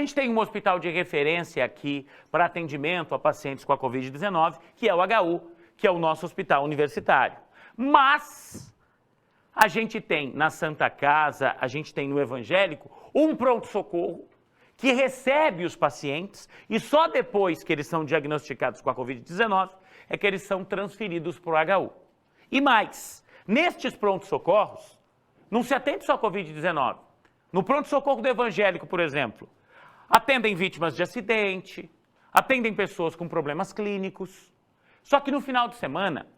gente tem um hospital de referência aqui para atendimento a pacientes com a Covid-19, que é o HU, que é o nosso hospital universitário. Mas a gente tem na Santa Casa, a gente tem no Evangélico, um pronto-socorro que recebe os pacientes e só depois que eles são diagnosticados com a Covid-19 é que eles são transferidos para o HU. E mais, nestes pronto-socorros, não se atende só a Covid-19. No pronto-socorro do Evangélico, por exemplo, atendem vítimas de acidente, atendem pessoas com problemas clínicos. Só que no final de semana,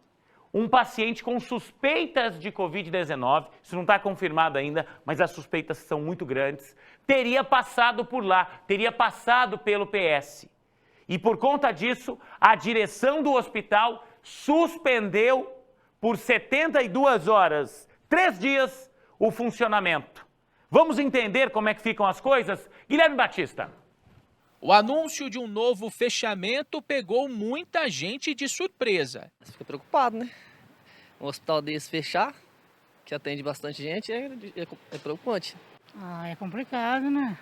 um paciente com suspeitas de Covid-19, isso não está confirmado ainda, mas as suspeitas são muito grandes, teria passado por lá, teria passado pelo PS. E por conta disso, a direção do hospital suspendeu por 72 horas, 3 dias, o funcionamento. Vamos entender como é que ficam as coisas? Guilherme Batista. O anúncio de um novo fechamento pegou muita gente de surpresa. Você fica preocupado, né? Um hospital desse fechar, que atende bastante gente, é preocupante. É complicado, né?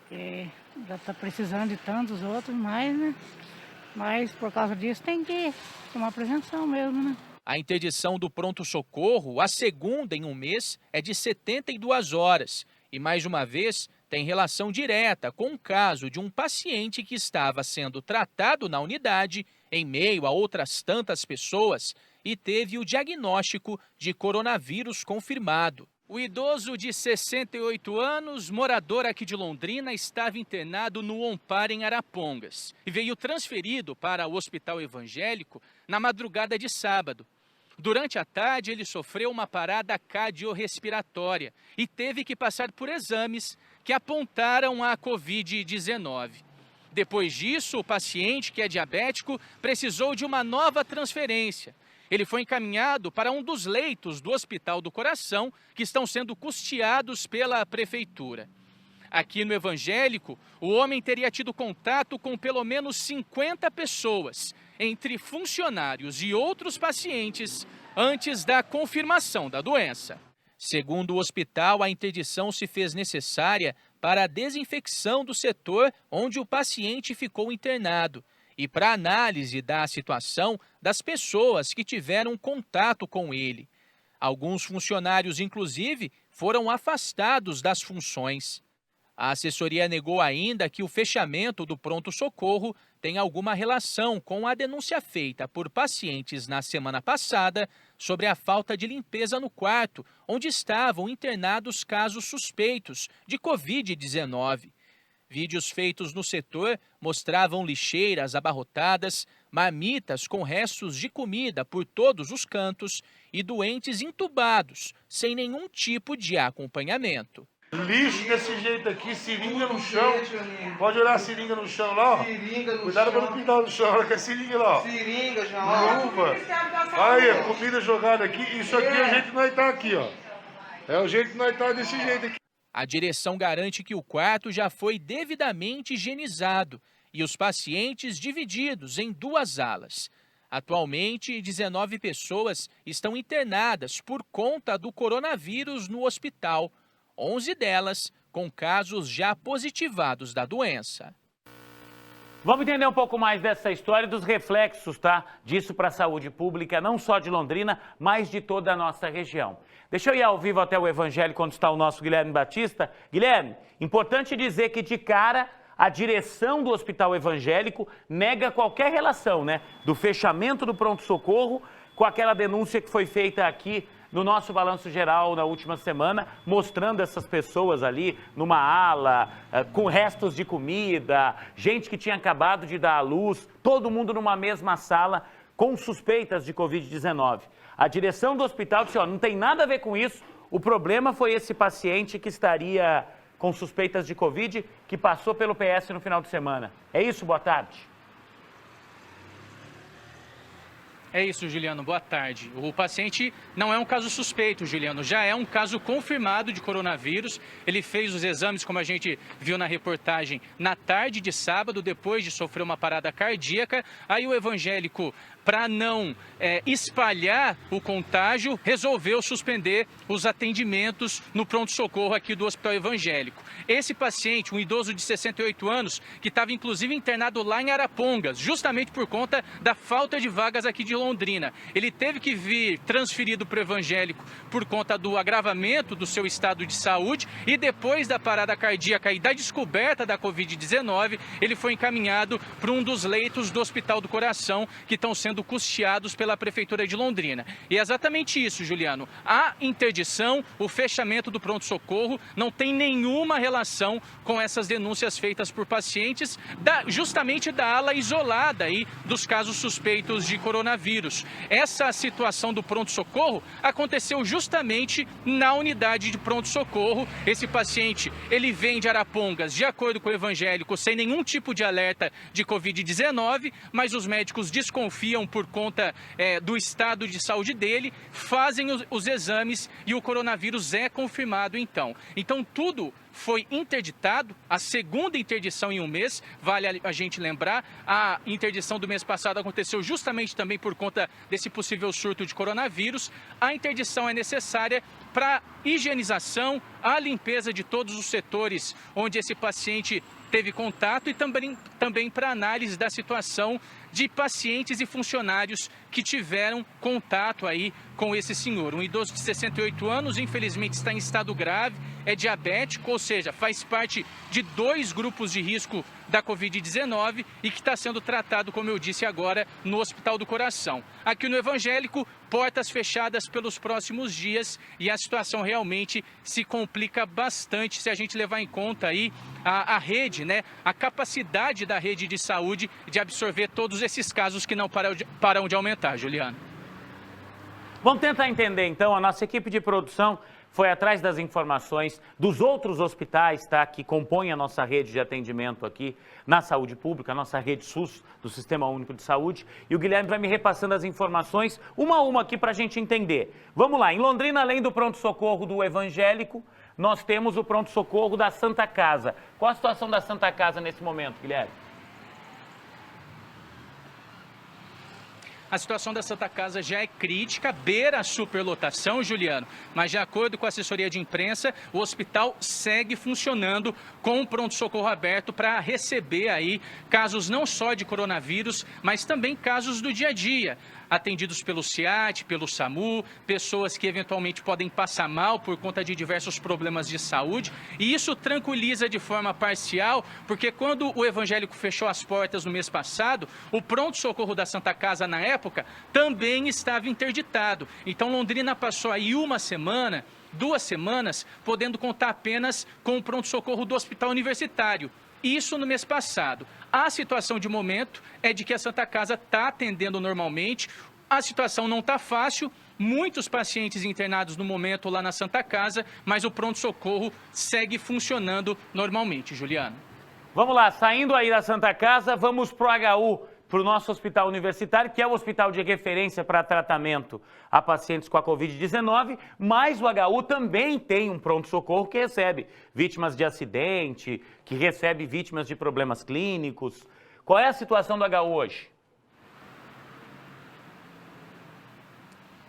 Porque já está precisando de tantos outros mais, né? Mas por causa disso tem que tomar prevenção mesmo, né? A interdição do pronto-socorro, a segunda em um mês, é de 72 horas. E mais uma vez, tem relação direta com o caso de um paciente que estava sendo tratado na unidade em meio a outras tantas pessoas e teve o diagnóstico de coronavírus confirmado. O idoso de 68 anos, morador aqui de Londrina, estava internado no Ompar, em Arapongas, e veio transferido para o Hospital Evangélico na madrugada de sábado. Durante a tarde, ele sofreu uma parada cardiorrespiratória e teve que passar por exames que apontaram a Covid-19. Depois disso, o paciente, que é diabético, precisou de uma nova transferência. Ele foi encaminhado para um dos leitos do Hospital do Coração, que estão sendo custeados pela Prefeitura. Aqui no Evangélico, o homem teria tido contato com pelo menos 50 pessoas, entre funcionários e outros pacientes, antes da confirmação da doença. Segundo o hospital, a interdição se fez necessária para a desinfecção do setor onde o paciente ficou internado e para a análise da situação das pessoas que tiveram contato com ele. Alguns funcionários, inclusive, foram afastados das funções. A assessoria negou ainda que o fechamento do pronto-socorro tem alguma relação com a denúncia feita por pacientes na semana passada sobre a falta de limpeza no quarto, onde estavam internados casos suspeitos de Covid-19. Vídeos feitos no setor mostravam lixeiras abarrotadas, marmitas com restos de comida por todos os cantos e doentes entubados, sem nenhum tipo de acompanhamento. Lixo desse jeito aqui, seringa no chão. Pode olhar a seringa no chão lá, ó. Cuidado para não pintar no chão, olha que é seringa lá, ó. Seringa já, luva. Aí, a comida jogada aqui. Isso aqui é o jeito que nós tá aqui, ó. É o jeito que nós tá desse jeito aqui. A direção garante que o quarto já foi devidamente higienizado e os pacientes divididos em 2 alas. Atualmente, 19 pessoas estão internadas por conta do coronavírus no hospital. 11 delas com casos já positivados da doença. Vamos entender um pouco mais dessa história e dos reflexos, tá? Disso para a saúde pública, não só de Londrina, mas de toda a nossa região. Deixa eu ir ao vivo até o Evangélico, onde está o nosso Guilherme Batista. Guilherme, importante dizer que de cara a direção do Hospital Evangélico nega qualquer relação, né? Do fechamento do pronto-socorro com aquela denúncia que foi feita aqui no nosso balanço geral na última semana, mostrando essas pessoas ali numa ala, com restos de comida, gente que tinha acabado de dar à luz, todo mundo numa mesma sala com suspeitas de Covid-19. A direção do hospital disse, ó, não tem nada a ver com isso, o problema foi esse paciente que estaria com suspeitas de Covid, que passou pelo PS no final de semana. É isso, boa tarde. É isso, Juliano. Boa tarde. O paciente não é um caso suspeito, Juliano. Já é um caso confirmado de coronavírus. Ele fez os exames, como a gente viu na reportagem, na tarde de sábado, depois de sofrer uma parada cardíaca. Aí o Evangélico para não espalhar o contágio, resolveu suspender os atendimentos no pronto-socorro aqui do Hospital Evangélico. Esse paciente, um idoso de 68 anos, que estava inclusive internado lá em Arapongas, justamente por conta da falta de vagas aqui de Londrina. Ele teve que vir transferido para o Evangélico por conta do agravamento do seu estado de saúde e depois da parada cardíaca e da descoberta da Covid-19, ele foi encaminhado para um dos leitos do Hospital do Coração que estão sendo custeados pela Prefeitura de Londrina. E é exatamente isso, Juliano. A interdição, o fechamento do pronto-socorro não tem nenhuma relação com essas denúncias feitas por pacientes, justamente da ala isolada aí dos casos suspeitos de coronavírus. Essa situação do pronto-socorro aconteceu justamente na unidade de pronto-socorro. Esse paciente, ele vem de Arapongas, de acordo com o Evangélico, sem nenhum tipo de alerta de Covid-19, mas os médicos desconfiam por conta do estado de saúde dele, fazem os exames e o coronavírus é confirmado então. Então tudo foi interditado, a segunda interdição em um mês, vale a gente lembrar, a interdição do mês passado aconteceu justamente também por conta desse possível surto de coronavírus. A interdição é necessária para higienização, a limpeza de todos os setores onde esse paciente teve contato e também para análise da situação de pacientes e funcionários que tiveram contato aí com esse senhor. Um idoso de 68 anos, infelizmente está em estado grave, é diabético, ou seja, faz parte de 2 grupos de risco da Covid-19 e que está sendo tratado, como eu disse agora, no Hospital do Coração. Aqui no Evangélico, portas fechadas pelos próximos dias e a situação realmente se complica bastante se a gente levar em conta aí a rede, né, a capacidade da rede de saúde de absorver todos esses casos que não param de aumentar, Juliano. Vamos tentar entender então, a nossa equipe de produção foi atrás das informações dos outros hospitais, tá, que compõem a nossa rede de atendimento aqui na saúde pública, a nossa rede SUS, do Sistema Único de Saúde, e o Guilherme vai me repassando as informações uma a uma aqui para a gente entender. Vamos lá, em Londrina, além do pronto-socorro do Evangélico, nós temos o pronto-socorro da Santa Casa. Qual a situação da Santa Casa nesse momento, Guilherme? A situação da Santa Casa já é crítica, beira a superlotação, Juliano, mas de acordo com a assessoria de imprensa, o hospital segue funcionando com o pronto-socorro aberto para receber aí casos não só de coronavírus, mas também casos do dia a dia, atendidos pelo SEAT, pelo SAMU, pessoas que eventualmente podem passar mal por conta de diversos problemas de saúde, e isso tranquiliza de forma parcial, porque quando o Evangélico fechou as portas no mês passado, o pronto-socorro da Santa Casa, na época, também estava interditado. Então, Londrina passou aí 1 semana, 2 semanas, podendo contar apenas com o pronto-socorro do Hospital Universitário. Isso no mês passado. A situação de momento é de que a Santa Casa está atendendo normalmente. A situação não está fácil, muitos pacientes internados no momento lá na Santa Casa, mas o pronto-socorro segue funcionando normalmente, Juliano. Vamos lá, saindo aí da Santa Casa, vamos para o HU, para o nosso hospital universitário, que é o hospital de referência para tratamento a pacientes com a Covid-19, mas o HU também tem um pronto-socorro que recebe vítimas de acidente, que recebe vítimas de problemas clínicos. Qual é a situação do HU hoje?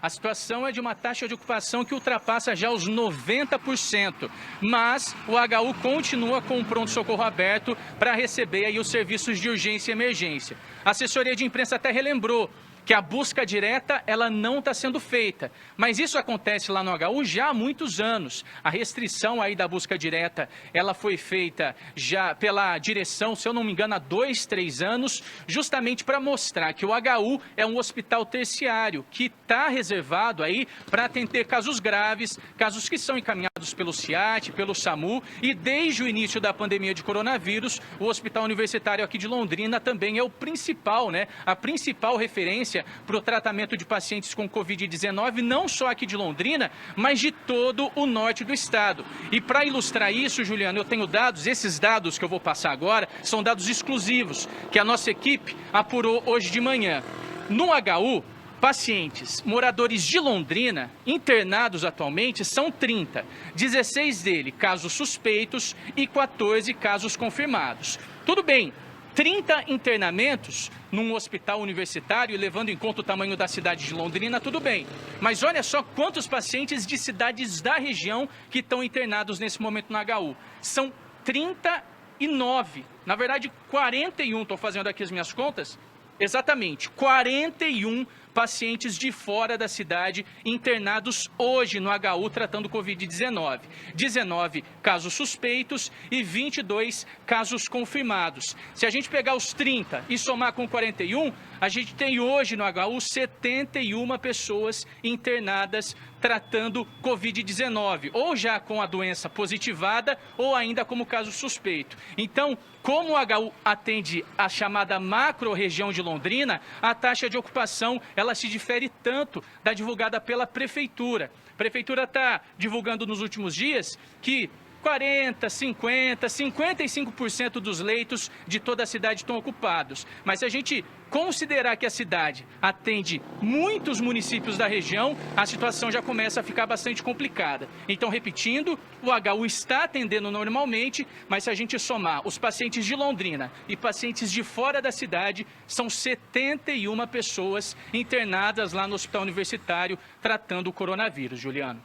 A situação é de uma taxa de ocupação que ultrapassa já os 90%, mas o HU continua com o pronto-socorro aberto para receber aí os serviços de urgência e emergência. A assessoria de imprensa até relembrou que a busca direta ela não está sendo feita, mas isso acontece lá no HU já há muitos anos. A restrição aí da busca direta, ela foi feita já pela direção, se eu não me engano, há 2, 3 anos, justamente para mostrar que o HU é um hospital terciário, que está reservado aí para atender casos graves, casos que são encaminhados pelo SEAT, pelo SAMU, e desde o início da pandemia de coronavírus, o Hospital Universitário aqui de Londrina também é o principal, né, a principal referência para o tratamento de pacientes com Covid-19, não só aqui de Londrina, mas de todo o norte do estado. E para ilustrar isso, Juliano, eu tenho dados, esses dados que eu vou passar agora, são dados exclusivos, que a nossa equipe apurou hoje de manhã. No HU, pacientes moradores de Londrina, internados atualmente, são 30. 16 deles casos suspeitos e 14 casos confirmados. Tudo bem. 30 internamentos num hospital universitário, levando em conta o tamanho da cidade de Londrina, tudo bem. Mas olha só quantos pacientes de cidades da região que estão internados nesse momento no HU. São 39, na verdade 41, estou fazendo aqui as minhas contas, exatamente, 41 pacientes de fora da cidade internados hoje no HU tratando Covid-19. 19 casos suspeitos e 22 casos confirmados. Se a gente pegar os 30 e somar com 41, a gente tem hoje no HU 71 pessoas internadas tratando Covid-19, ou já com a doença positivada ou ainda como caso suspeito. Então, como o HU atende a chamada macro-região de Londrina, a taxa de ocupação ela se difere tanto da divulgada pela Prefeitura. A Prefeitura está divulgando nos últimos dias que 40, 50, 55% dos leitos de toda a cidade estão ocupados. Mas se a gente considerar que a cidade atende muitos municípios da região, a situação já começa a ficar bastante complicada. Então, repetindo, o HU está atendendo normalmente, mas se a gente somar os pacientes de Londrina e pacientes de fora da cidade, são 71 pessoas internadas lá no Hospital Universitário tratando o coronavírus, Juliano.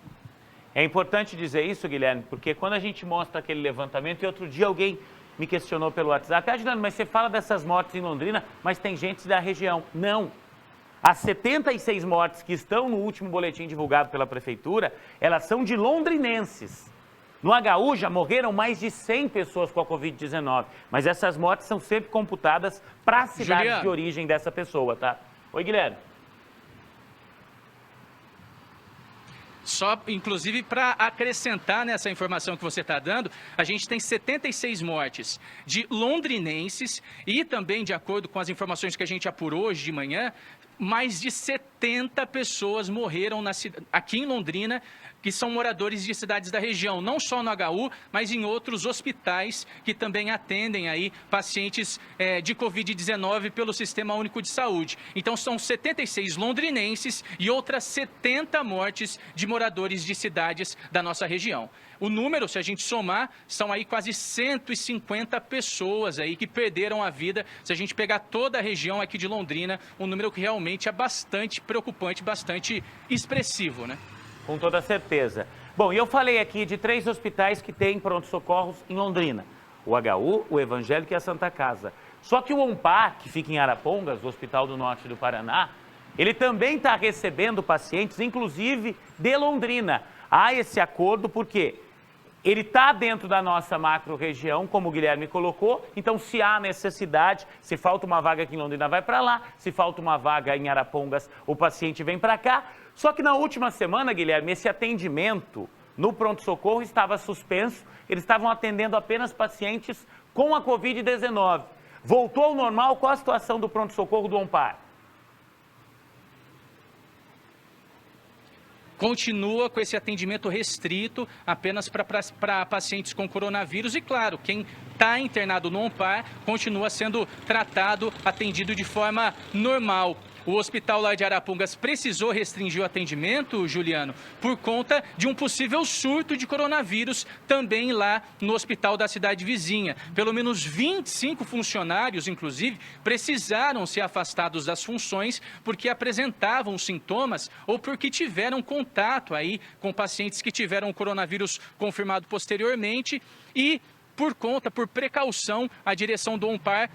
É importante dizer isso, Guilherme, porque quando a gente mostra aquele levantamento, e outro dia alguém me questionou pelo WhatsApp, Juliano, mas você fala dessas mortes em Londrina, mas tem gente da região. Não. As 76 mortes que estão no último boletim divulgado pela Prefeitura, elas são de londrinenses. No HU já morreram mais de 100 pessoas com a Covid-19, mas essas mortes são sempre computadas para a cidade Juliano, de origem dessa pessoa, tá? Oi, Guilherme. Só, inclusive, para acrescentar nessa informação que você está dando, a gente tem 76 mortes de londrinenses e também, de acordo com as informações que a gente apurou hoje de manhã, mais de 70 pessoas morreram aqui em Londrina, que são moradores de cidades da região, não só no HU, mas em outros hospitais que também atendem aí pacientes de Covid-19 pelo Sistema Único de Saúde. Então, são 76 londrinenses e outras 70 mortes de moradores de cidades da nossa região. O número, se a gente somar, são aí quase 150 pessoas aí que perderam a vida. Se a gente pegar toda a região aqui de Londrina, um número que realmente é bastante preocupante, bastante expressivo, né? Com toda certeza. Bom, e eu falei aqui de 3 hospitais que têm pronto-socorros em Londrina. O HU, o Evangélico e a Santa Casa. Só que o ONPAR, que fica em Arapongas, o Hospital do Norte do Paraná, ele também está recebendo pacientes, inclusive de Londrina. Há esse acordo porque ele está dentro da nossa macro-região, como o Guilherme colocou, então se há necessidade, se falta uma vaga aqui em Londrina, vai para lá, se falta uma vaga em Arapongas, o paciente vem para cá. Só que na última semana, Guilherme, esse atendimento no pronto-socorro estava suspenso, eles estavam atendendo apenas pacientes com a Covid-19. Voltou ao normal, qual a situação do pronto-socorro do ONPAR? Continua com esse atendimento restrito apenas para pacientes com coronavírus e, claro, quem está internado no ONPAR continua sendo tratado, atendido de forma normal. O hospital lá de Arapongas precisou restringir o atendimento, Juliano, por conta de um possível surto de coronavírus também lá no hospital da cidade vizinha. Pelo menos 25 funcionários, inclusive, precisaram ser afastados das funções porque apresentavam sintomas ou porque tiveram contato aí com pacientes que tiveram o coronavírus confirmado posteriormente e por precaução, a direção do ONPAR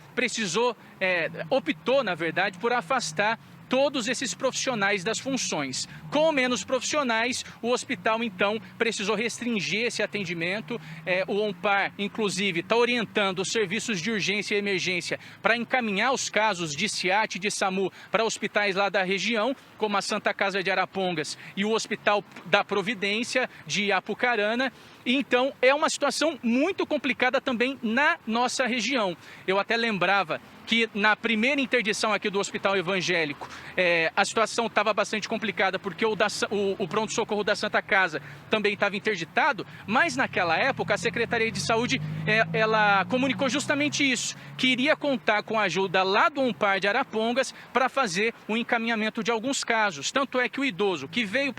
optou, na verdade, por afastar todos esses profissionais das funções. Com menos profissionais, o hospital, então, precisou restringir esse atendimento. O ONPAR, inclusive, está orientando os serviços de urgência e emergência para encaminhar os casos de SIAT e de SAMU para hospitais lá da região, como a Santa Casa de Arapongas e o Hospital da Providência de Apucarana. Então, é uma situação muito complicada também na nossa região. Eu até lembrava que na primeira interdição aqui do Hospital Evangélico, a situação estava bastante complicada, porque o pronto-socorro da Santa Casa também estava interditado, mas naquela época a Secretaria de Saúde, ela comunicou justamente isso, que iria contar com a ajuda lá do Umpar de Arapongas para fazer o encaminhamento de alguns casos. Tanto é que o idoso que veio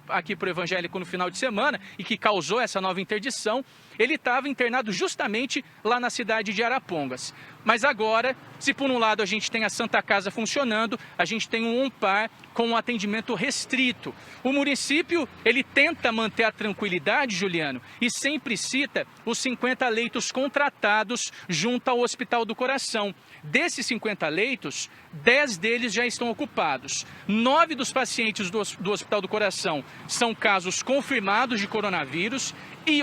aqui para o Evangélico no final de semana e que causou essa nova interdição, ele estava internado justamente lá na cidade de Arapongas. Mas agora, se por um lado a gente tem a Santa Casa funcionando, a gente tem um Umpar com um atendimento restrito. O município, ele tenta manter a tranquilidade, Juliano, e sempre cita os 50 leitos contratados junto ao Hospital do Coração. Desses 50 leitos, 10 deles já estão ocupados. 9 dos pacientes do Hospital do Coração são casos confirmados de coronavírus e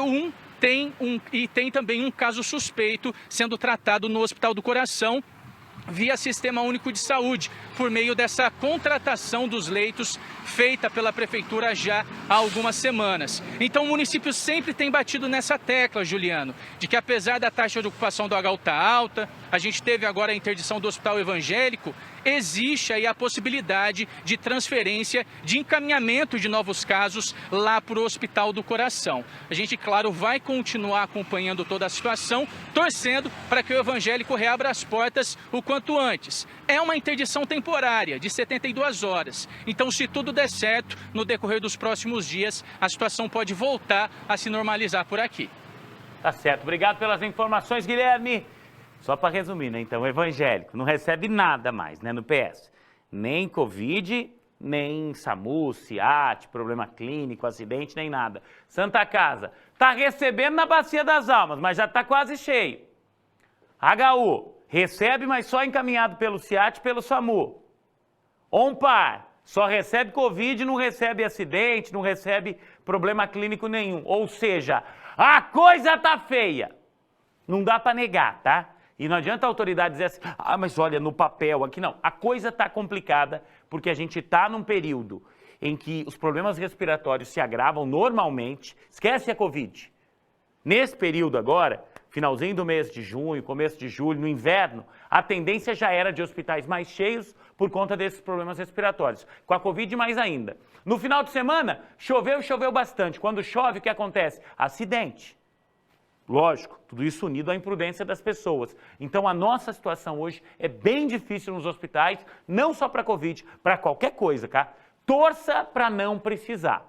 tem também um caso suspeito sendo tratado no Hospital do Coração via Sistema Único de Saúde, por meio dessa contratação dos leitos feita pela Prefeitura já há algumas semanas. Então o município sempre tem batido nessa tecla, Juliano, de que apesar da taxa de ocupação do HU estar alta, a gente teve agora a interdição do Hospital Evangélico, existe aí a possibilidade de transferência, de encaminhamento de novos casos lá para o Hospital do Coração. A gente, claro, vai continuar acompanhando toda a situação, torcendo para que o Evangélico reabra as portas o quanto antes. É uma interdição temporária, de 72 horas. Então, se tudo der certo, no decorrer dos próximos dias, a situação pode voltar a se normalizar por aqui. Tá certo. Obrigado pelas informações, Guilherme. Só para resumir, né? Então, o evangélico não recebe nada mais, né, no PS. Nem Covid, nem SAMU, SIAT, problema clínico, acidente, nem nada. Santa Casa está recebendo na Bacia das Almas, mas já está quase cheio. HU recebe, mas só encaminhado pelo SIAT e pelo SAMU. Umpar só recebe Covid, não recebe acidente, não recebe problema clínico nenhum. Ou seja, a coisa tá feia. Não dá para negar, tá? E não adianta a autoridade dizer assim, mas olha, no papel aqui, não. A coisa está complicada porque a gente está num período em que os problemas respiratórios se agravam normalmente. Esquece a Covid. Nesse período agora, finalzinho do mês de junho, começo de julho, no inverno, a tendência já era de hospitais mais cheios por conta desses problemas respiratórios. Com a Covid, mais ainda. No final de semana, choveu e choveu bastante. Quando chove, o que acontece? Acidente. Lógico, tudo isso unido à imprudência das pessoas. Então a nossa situação hoje é bem difícil nos hospitais, não só para Covid, para qualquer coisa, tá? Torça para não precisar.